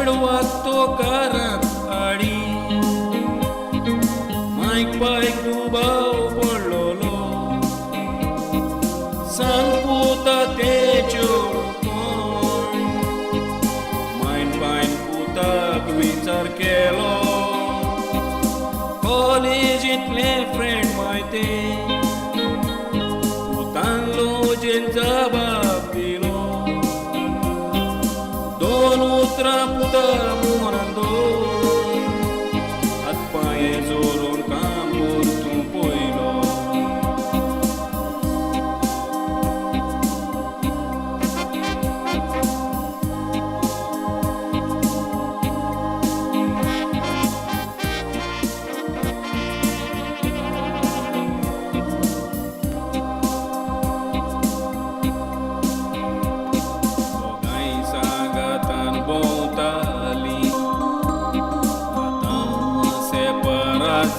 चेडवाक तो कारांत हाडी मायक पायक दुबाव पडलोलो सांग पुता ते चेडूं कोण मायन पायन पुताक विचार केलो कॉलेजींतले फ्रेंड मायते पुतान लोजेन जबाब दिलो दोन उतरां पुता मोरान दोन हातपांये जोडून काम करतूं पयलो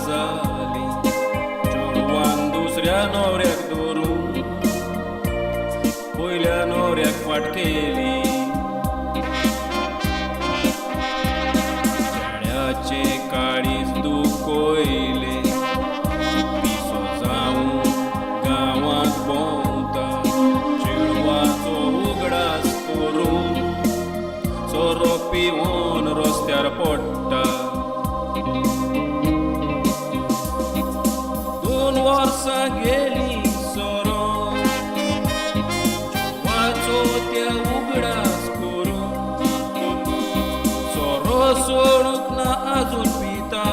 जाली चेडवान दुसऱ्या न्हवऱ्याक धरून पयल्या न्हवऱ्याक फाट केली चेड्याचे काळीज दुखोयले पिसो जावून गांवांत भोंवता चेडवाचो उगडास करून सोरो पिवून रस्त्यार पडटा वर्सां गेली सोरो चेडवाचो त्या उगडास करून सोरो सोडूंक ना आजून पिता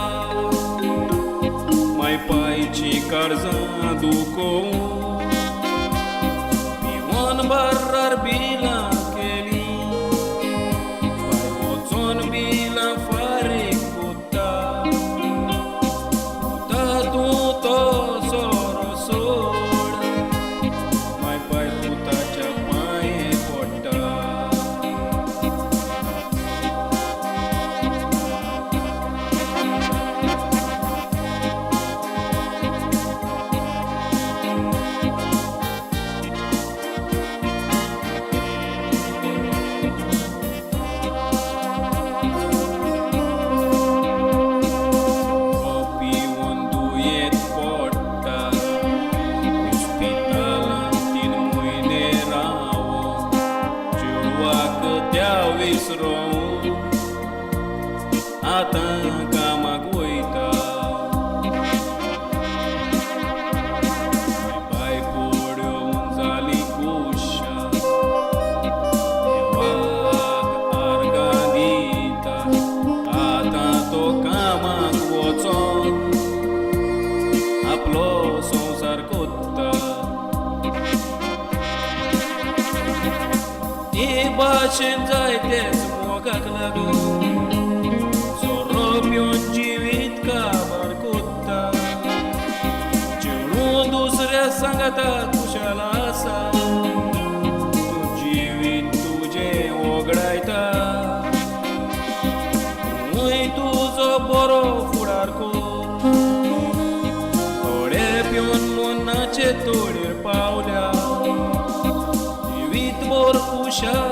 माय पायची काळजां दुखोवन पिवून बार्रार बिलां केली पाय वचून बिलां फारीक कोत्ता तूं तो आतां कामाक वयता बायको येवन जाली कुशा देवाक आर्गां दिता आतां तो कामाक वचोन आपलो संवसार कोत्ता हे भाशेन जायतेच मोगाक लागून जिवीत काबार कोत्ता चेडूं दुसऱ्या सांगातात खुशाल आसा तूं जिवीत तुजें वगडायता तुंय तुजो बरो फुडार कर थोडे पिवन मनाचे तोडेर पावल्या जिवीत भर खुशाल